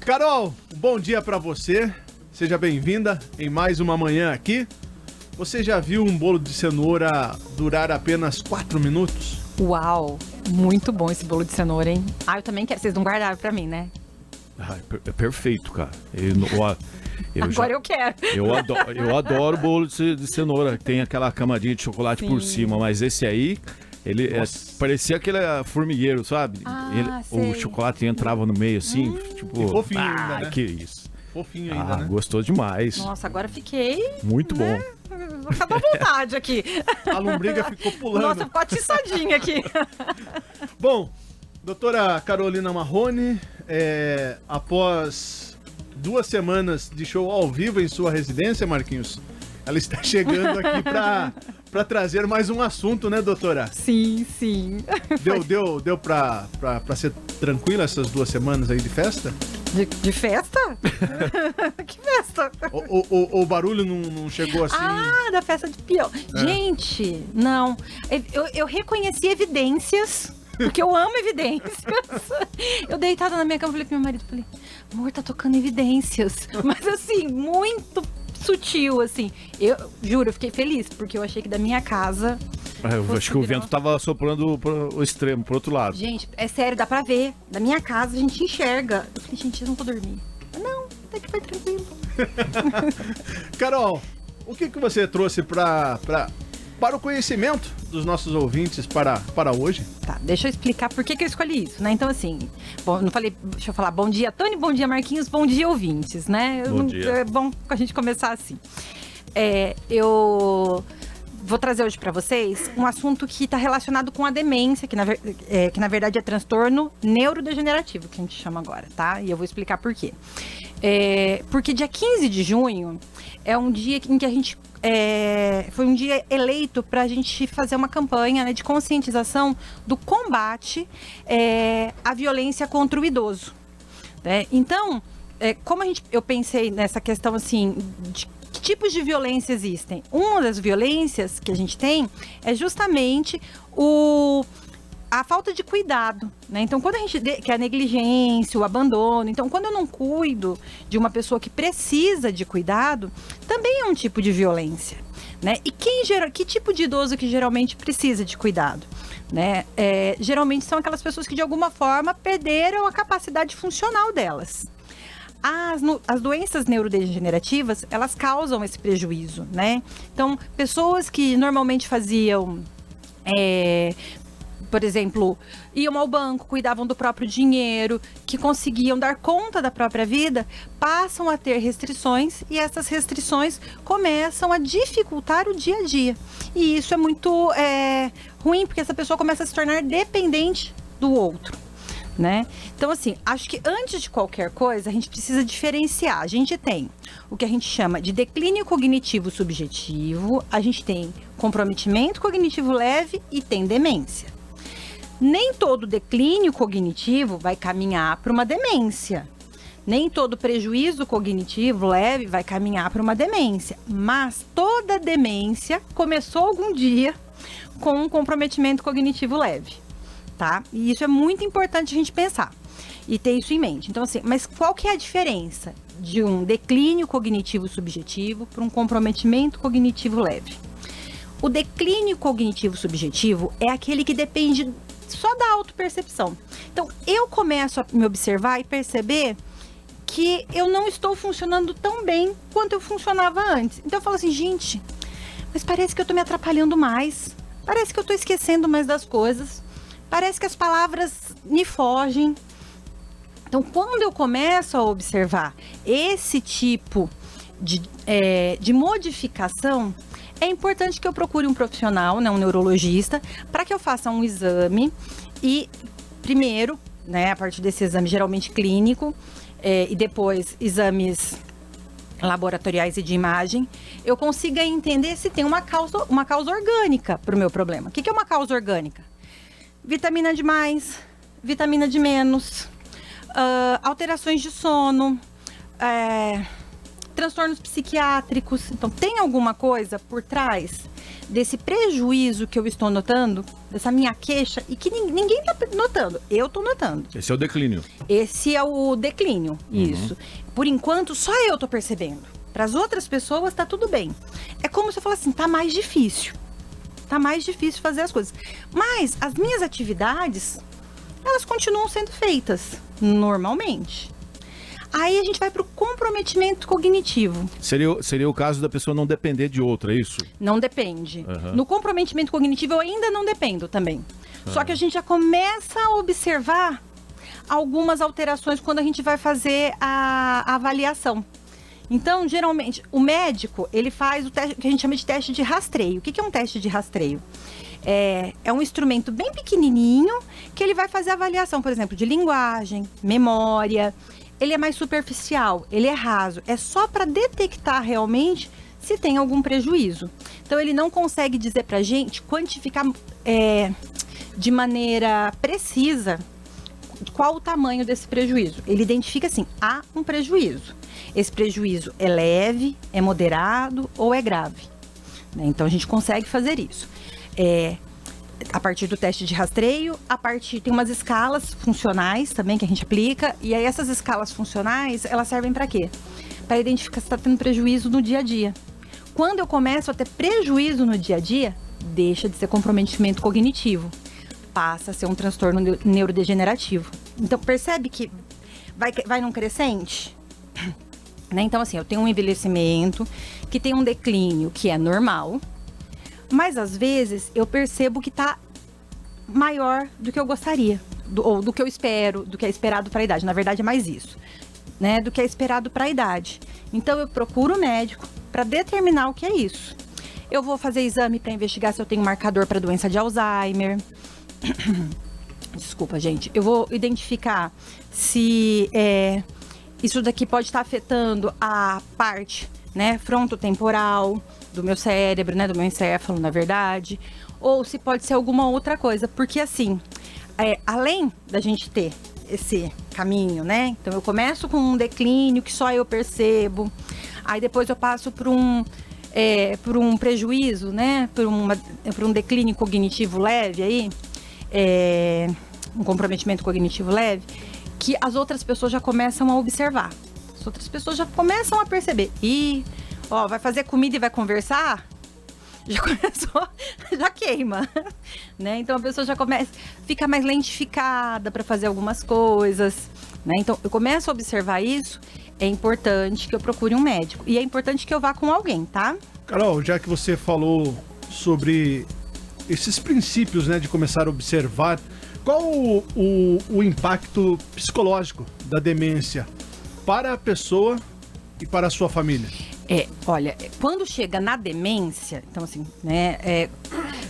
Carol, bom dia pra você. Seja bem-vinda em mais uma manhã aqui. Você já viu um bolo de cenoura durar apenas 4 minutos? Uau, muito bom esse bolo de cenoura, hein? Eu também quero. Vocês não guardaram pra mim, né? É perfeito, cara. Eu quero. Eu adoro bolo de cenoura, que tem aquela camadinha de chocolate por cima, mas esse aí, parecia aquele formigueiro, sabe? O chocolate entrava no meio assim, tipo... E fofinho ainda, né? Que isso. Fofinho ainda, né? Gostou demais. Nossa, agora fiquei... Muito bom. Vou ficar à vontade aqui. A lombriga ficou pulando. Nossa, ficou atiçadinha aqui. Bom, doutora Carolina Marrone, após 2 semanas de show ao vivo em sua residência, Marquinhos, ela está chegando aqui para trazer mais um assunto, né, doutora? Sim. Deu pra ser tranquila essas 2 semanas aí de festa? De festa? Que festa? O barulho não chegou assim? Da festa de peão. Gente, não. Eu reconheci evidências, porque eu amo evidências. Eu deitada na minha cama, falei pro meu marido, amor, tá tocando evidências. Mas assim, muito sutil, assim. Eu juro, eu fiquei feliz, porque eu achei que da minha casa... Eu acho que o vento tava soprando pro extremo, pro outro lado. Gente, é sério, dá pra ver. Da minha casa a gente enxerga. Eu falei, gente, eu não vou dormir. Não, até que vai tranquilo. Carol, o que você trouxe para o conhecimento dos nossos ouvintes para hoje? Tá, deixa eu explicar por que eu escolhi isso, né? Então, assim, bom, não falei, deixa eu falar bom dia, Tony, bom dia, Marquinhos, bom dia, ouvintes, né? Bom dia. É bom a gente começar assim. Eu vou trazer hoje para vocês um assunto que está relacionado com a demência, que na verdade é transtorno neurodegenerativo, que a gente chama agora, tá? E eu vou explicar por quê. Porque dia 15 de junho é um dia em que a gente... foi um dia eleito para a gente fazer uma campanha, né, de conscientização do combate à violência contra o idoso, né? Então, como eu pensei nessa questão assim, de que tipos de violência existem? Uma das violências que a gente tem é justamente a falta de cuidado, né? Então, quando que é a negligência, o abandono. Então, quando eu não cuido de uma pessoa que precisa de cuidado, também é um tipo de violência, né? E que tipo de idoso que geralmente precisa de cuidado, né? Geralmente são aquelas pessoas que de alguma forma perderam a capacidade funcional delas. As doenças neurodegenerativas, elas causam esse prejuízo, né? Então, pessoas que normalmente faziam... por exemplo, iam ao banco, cuidavam do próprio dinheiro, que conseguiam dar conta da própria vida, passam a ter restrições e essas restrições começam a dificultar o dia a dia. E isso é muito ruim, porque essa pessoa começa a se tornar dependente do outro, né? Então, assim, acho que antes de qualquer coisa, a gente precisa diferenciar. A gente tem o que a gente chama de declínio cognitivo subjetivo, a gente tem comprometimento cognitivo leve e tem demência. Nem todo declínio cognitivo vai caminhar para uma demência. Nem todo prejuízo cognitivo leve vai caminhar para uma demência. Mas toda demência começou algum dia com um comprometimento cognitivo leve, tá? E isso é muito importante a gente pensar e ter isso em mente. Então, assim, mas qual que é a diferença de um declínio cognitivo subjetivo para um comprometimento cognitivo leve? O declínio cognitivo subjetivo é aquele que depende só da autopercepção. Então, eu começo a me observar e perceber que eu não estou funcionando tão bem quanto eu funcionava antes. Então, eu falo assim, gente, mas parece que eu estou me atrapalhando mais. Parece que eu estou esquecendo mais das coisas. Parece que as palavras me fogem. Então, quando eu começo a observar esse tipo de modificação, é importante que eu procure um profissional, né, um neurologista, para que eu faça um exame e, primeiro, né, a partir desse exame geralmente clínico, e depois exames laboratoriais e de imagem, eu consiga entender se tem uma causa orgânica para o meu problema. O que é uma causa orgânica? Vitamina de mais, vitamina de menos, alterações de sono, transtornos psiquiátricos. Então, tem alguma coisa por trás desse prejuízo que eu estou notando, dessa minha queixa, e que ninguém está notando. Eu estou notando. Esse é o declínio. Esse é o declínio, isso. Por enquanto, só eu estou percebendo. Para as outras pessoas, tá tudo bem. É como se eu falasse assim, tá mais difícil. Tá mais difícil fazer as coisas. Mas as minhas atividades, elas continuam sendo feitas normalmente. Aí a gente vai para o comprometimento cognitivo. Seria o caso da pessoa não depender de outra, é isso? Não depende. No comprometimento cognitivo eu ainda não dependo também. Só que a gente já começa a observar algumas alterações quando a gente vai fazer a avaliação. Então, geralmente, o médico, ele faz o teste que a gente chama de teste de rastreio. O que é um teste de rastreio? É um instrumento bem pequenininho que ele vai fazer a avaliação, por exemplo, de linguagem, memória. Ele é mais superficial, ele é raso. É só para detectar realmente se tem algum prejuízo. Então, ele não consegue dizer para a gente, quantificar de maneira precisa qual o tamanho desse prejuízo. Ele identifica assim, há um prejuízo. Esse prejuízo é leve, é moderado ou é grave. Então, a gente consegue fazer isso. A partir do teste de rastreio, tem umas escalas funcionais também que a gente aplica. E aí, essas escalas funcionais, elas servem para quê? Para identificar se está tendo prejuízo no dia a dia. Quando eu começo a ter prejuízo no dia a dia, deixa de ser comprometimento cognitivo. Passa a ser um transtorno neurodegenerativo. Então, percebe que vai num crescente? Né? Então, assim, eu tenho um envelhecimento que tem um declínio que é normal, mas às vezes eu percebo que está maior do que eu gostaria, ou do que eu espero, do que é esperado para a idade. Na verdade, é mais isso, né? Do que é esperado para a idade. Então, eu procuro o médico para determinar o que é isso. Eu vou fazer exame para investigar se eu tenho marcador para doença de Alzheimer. Desculpa, gente. Eu vou identificar se isso daqui pode estar afetando a parte, né, frontotemporal do meu cérebro, né, do meu encéfalo, na verdade. Ou se pode ser alguma outra coisa. Porque, assim, além da gente ter esse caminho, né? Então, eu começo com um declínio que só eu percebo. Aí, depois eu passo por um prejuízo, né? Por um declínio cognitivo leve aí. Um comprometimento cognitivo leve, que as outras pessoas já começam a observar. As outras pessoas já começam a perceber. Vai fazer comida e vai conversar? Já começou, já queima, né? Então a pessoa já fica mais lentificada para fazer algumas coisas, né? Então eu começo a observar isso, é importante que eu procure um médico. E é importante que eu vá com alguém, tá? Carol, já que você falou sobre esses princípios, né, de começar a observar, qual o impacto psicológico da demência para a pessoa e para a sua família? Olha, quando chega na demência, então assim, né,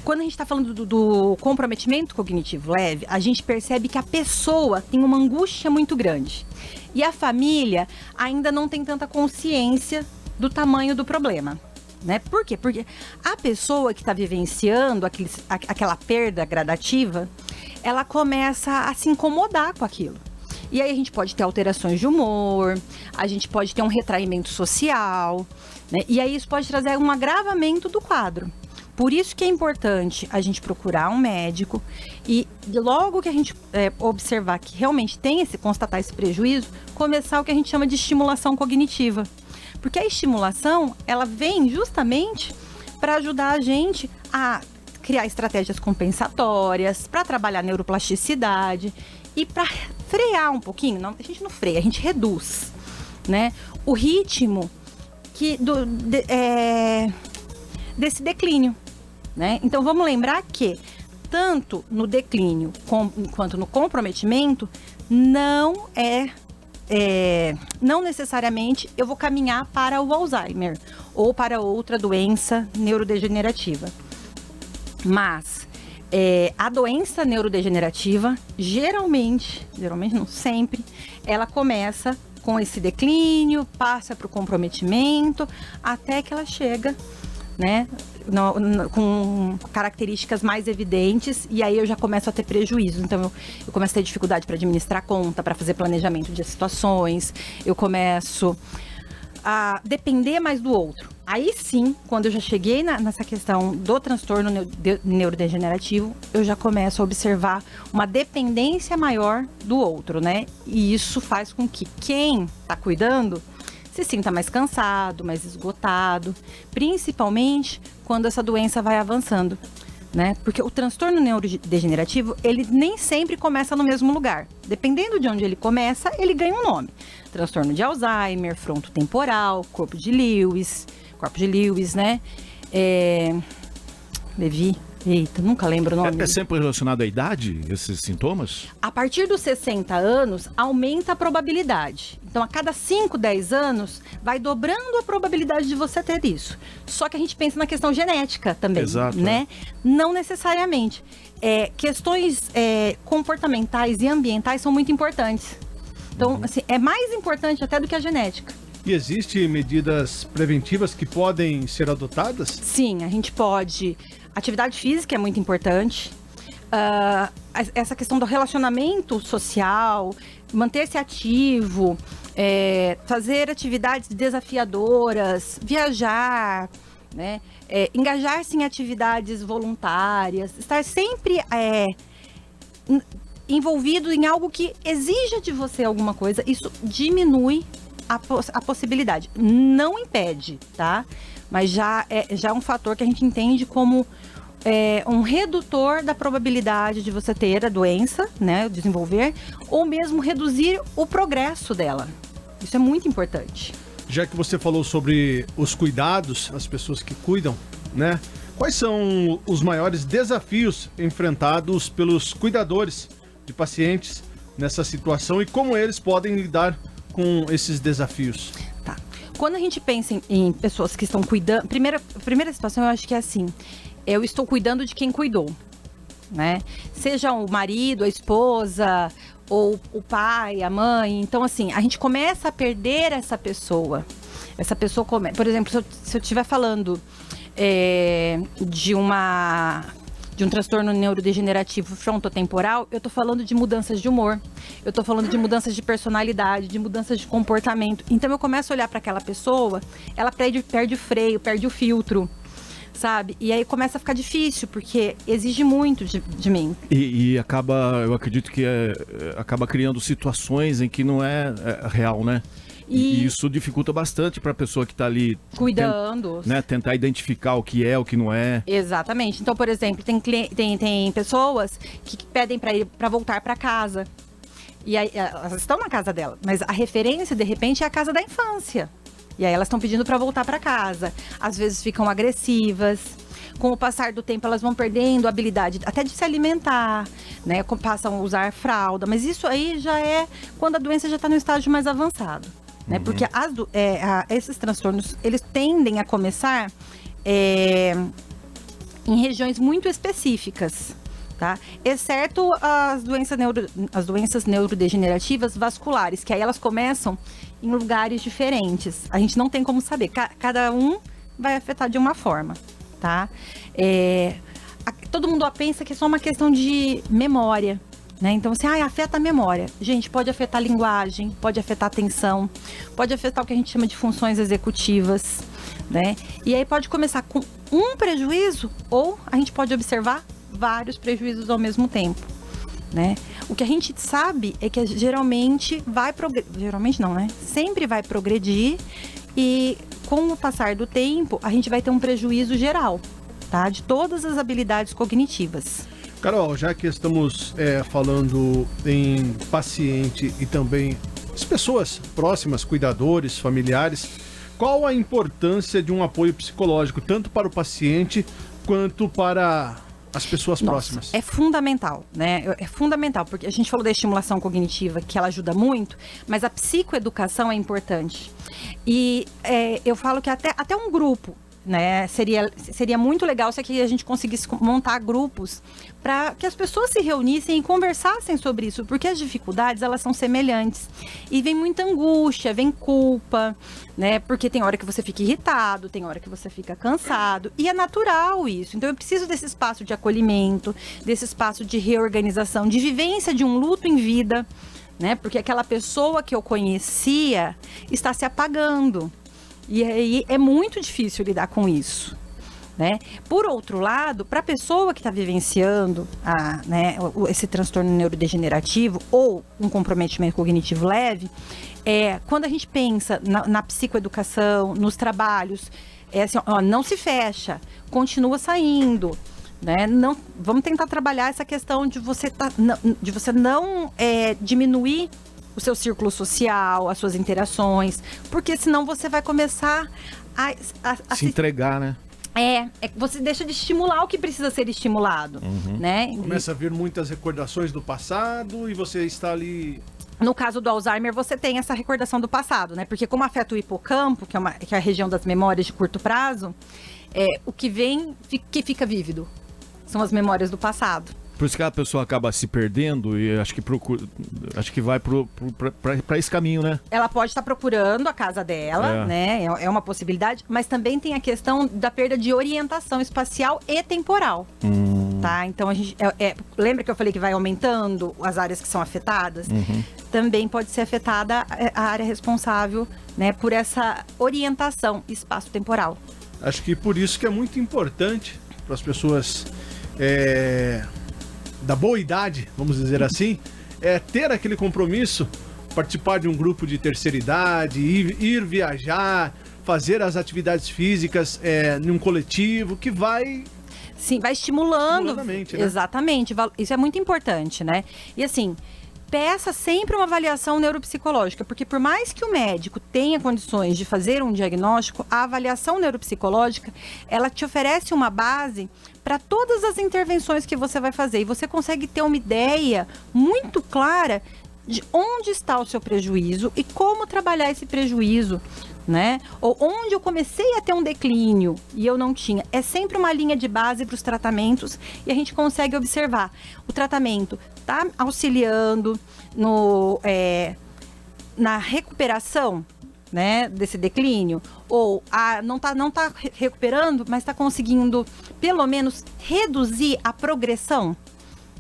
quando a gente está falando do comprometimento cognitivo leve, a gente percebe que a pessoa tem uma angústia muito grande. E a família ainda não tem tanta consciência do tamanho do problema. Né? Por quê? Porque a pessoa que está vivenciando aquela perda gradativa, ela começa a se incomodar com aquilo. E aí a gente pode ter alterações de humor, a gente pode ter um retraimento social, né? E aí isso pode trazer um agravamento do quadro. Por isso que é importante a gente procurar um médico e logo que a gente observar que realmente constatar esse prejuízo, começar o que a gente chama de estimulação cognitiva. Porque a estimulação, ela vem justamente para ajudar a gente a criar estratégias compensatórias, para trabalhar neuroplasticidade e para frear um pouquinho. Não, a gente não freia, a gente reduz, né, o ritmo desse declínio, né? Então vamos lembrar que tanto no declínio quanto no comprometimento não necessariamente eu vou caminhar para o Alzheimer ou para outra doença neurodegenerativa. Mas a doença neurodegenerativa, geralmente não sempre, ela começa com esse declínio, passa para o comprometimento, até que ela chega, né, com características mais evidentes, e aí eu já começo a ter prejuízo. Então eu começo a ter dificuldade para administrar a conta, para fazer planejamento de situações, eu começo depender mais do outro. Aí sim, quando eu já cheguei nessa questão do transtorno neurodegenerativo, eu já começo a observar uma dependência maior do outro, né? E isso faz com que quem está cuidando se sinta mais cansado, mais esgotado, principalmente quando essa doença vai avançando, né? Porque o transtorno neurodegenerativo, ele nem sempre começa no mesmo lugar. Dependendo de onde ele começa, ele ganha um nome. Transtorno de Alzheimer, frontotemporal, corpo de Lewis, né? Levi, eita, nunca lembro o nome. É sempre relacionado à idade, esses sintomas? A partir dos 60 anos, aumenta a probabilidade. Então, a cada 5, 10 anos, vai dobrando a probabilidade de você ter isso. Só que a gente pensa na questão genética também, exato, né? Não necessariamente. Questões comportamentais e ambientais são muito importantes. Então, assim, é mais importante até do que a genética. E existem medidas preventivas que podem ser adotadas? Sim, a gente pode. Atividade física é muito importante. Essa questão do relacionamento social, manter-se ativo, fazer atividades desafiadoras, viajar, né? Engajar-se em atividades voluntárias, estar sempre envolvido em algo que exija de você alguma coisa, isso diminui a possibilidade. Não impede, tá? Mas já é um fator que a gente entende como um redutor da probabilidade de você ter a doença, né? Desenvolver, ou mesmo reduzir o progresso dela. Isso é muito importante. Já que você falou sobre os cuidados, as pessoas que cuidam, né? Quais são os maiores desafios enfrentados pelos cuidadores de pacientes nessa situação e como eles podem lidar com esses desafios? Tá. Quando a gente pensa em pessoas que estão cuidando... Primeira situação, eu acho que é assim. Eu estou cuidando de quem cuidou, né? Seja o marido, a esposa, ou o pai, a mãe. Então, assim, a gente começa a perder essa pessoa. Essa pessoa começa... Por exemplo, se eu estiver falando de um transtorno neurodegenerativo frontotemporal, eu tô falando de mudanças de humor, eu tô falando de mudanças de personalidade, de mudanças de comportamento. Então eu começo a olhar para aquela pessoa, ela perde o freio, perde o filtro, sabe? E aí começa a ficar difícil, porque exige muito de mim. E acaba, eu acredito que acaba criando situações em que não é real, né? E isso dificulta bastante para a pessoa que está ali cuidando, né? Tentar identificar o que é, o que não é. Exatamente. Então, por exemplo, tem pessoas que pedem para voltar para casa. E aí, elas estão na casa dela, mas a referência, de repente, é a casa da infância. E aí elas estão pedindo para voltar para casa. Às vezes ficam agressivas. Com o passar do tempo, elas vão perdendo a habilidade até de se alimentar, né? Passam a usar fralda. Mas isso aí já é quando a doença já está no estágio mais avançado. Né? Porque esses transtornos, eles tendem a começar em regiões muito específicas, tá? Exceto as doenças neurodegenerativas vasculares, que aí elas começam em lugares diferentes. A gente não tem como saber, cada um vai afetar de uma forma, tá? Todo mundo pensa que é só uma questão de memória, né? Então, assim, afeta a memória. Gente, pode afetar a linguagem, pode afetar a atenção, pode afetar o que a gente chama de funções executivas, né? E aí pode começar com um prejuízo ou a gente pode observar vários prejuízos ao mesmo tempo, né? O que a gente sabe é que geralmente geralmente não, né? Sempre vai progredir e com o passar do tempo a gente vai ter um prejuízo geral, tá? De todas as habilidades cognitivas. Carol, já que estamos falando em paciente e também as pessoas próximas, cuidadores, familiares, qual a importância de um apoio psicológico, tanto para o paciente quanto para as pessoas próximas? É fundamental, né? É fundamental, porque a gente falou da estimulação cognitiva, que ela ajuda muito, mas a psicoeducação é importante. E eu falo que até um grupo, né? Seria muito legal se aqui a gente conseguisse montar grupos para que as pessoas se reunissem e conversassem sobre isso, porque as dificuldades, elas são semelhantes. E vem muita angústia, vem culpa, né? Porque tem hora que você fica irritado, tem hora que você fica cansado, e é natural isso. Então eu preciso desse espaço de acolhimento, desse espaço de reorganização, de vivência de um luto em vida, né? Porque aquela pessoa que eu conhecia está se apagando. E aí é muito difícil lidar com isso, né? Por outro lado, para a pessoa que está vivenciando esse transtorno neurodegenerativo ou um comprometimento cognitivo leve, quando a gente pensa na psicoeducação, nos trabalhos, assim, não se fecha, continua saindo, né? Não, vamos tentar trabalhar essa questão de você não diminuir o seu círculo social, as suas interações, porque senão você vai começar a se entregar, né? Você deixa de estimular o que precisa ser estimulado, né? Começa a vir muitas recordações do passado e você está ali... No caso do Alzheimer, você tem essa recordação do passado, né? Porque como afeta o hipocampo, que é a região das memórias de curto prazo, o que vem, que fica vívido, são as memórias do passado. Por isso que a pessoa acaba se perdendo e acho que vai para esse caminho, né? Ela pode estar procurando a casa dela, né? É uma possibilidade, mas também tem a questão da perda de orientação espacial e temporal. Tá? Então a gente lembra que eu falei que vai aumentando as áreas que são afetadas? Também pode ser afetada a área responsável, né, por essa orientação espaço-temporal. Acho que por isso que é muito importante para as pessoas da boa idade, vamos dizer assim, ter aquele compromisso, participar de um grupo de terceira idade, ir viajar, fazer as atividades físicas num coletivo que vai... Sim, vai estimulando. A mente, né? Exatamente, isso é muito importante, né? E assim, peça sempre uma avaliação neuropsicológica, porque por mais que o médico tenha condições de fazer um diagnóstico, a avaliação neuropsicológica, ela te oferece uma base para todas as intervenções que você vai fazer. E você consegue ter uma ideia muito clara de onde está o seu prejuízo e como trabalhar esse prejuízo, né? Ou onde eu comecei a ter um declínio e eu não tinha. É sempre uma linha de base para os tratamentos e a gente consegue observar. O tratamento está auxiliando na recuperação, né, desse declínio, ou não tá recuperando, mas está conseguindo pelo menos reduzir a progressão,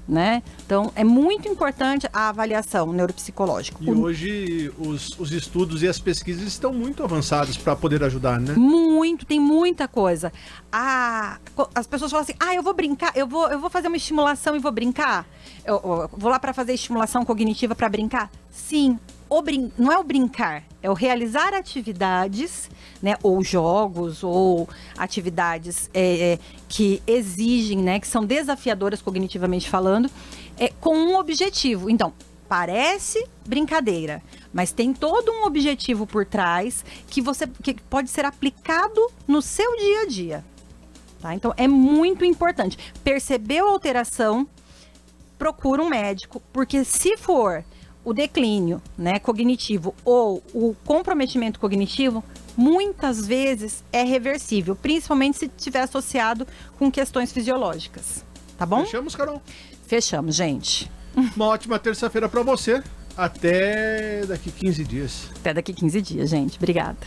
né? Então é muito importante a avaliação neuropsicológica. E hoje os estudos e as pesquisas estão muito avançados para poder ajudar, né? Tem muita coisa. As pessoas falam assim, eu vou brincar, eu vou fazer uma estimulação e vou brincar. Eu vou lá para fazer estimulação cognitiva para brincar? Sim. Não é o brincar, é o realizar atividades, né, ou jogos, ou atividades que exigem, né, que são desafiadoras cognitivamente falando, com um objetivo. Então, parece brincadeira, mas tem todo um objetivo por trás que pode ser aplicado no seu dia a dia. Tá? Então, é muito importante. Percebeu a alteração, procura um médico, porque se for o declínio, né, cognitivo ou o comprometimento cognitivo, muitas vezes é reversível, principalmente se estiver associado com questões fisiológicas. Tá bom? Fechamos, Carol? Fechamos, gente. Uma ótima terça-feira para você. Até daqui 15 dias. Até daqui 15 dias, gente. Obrigada.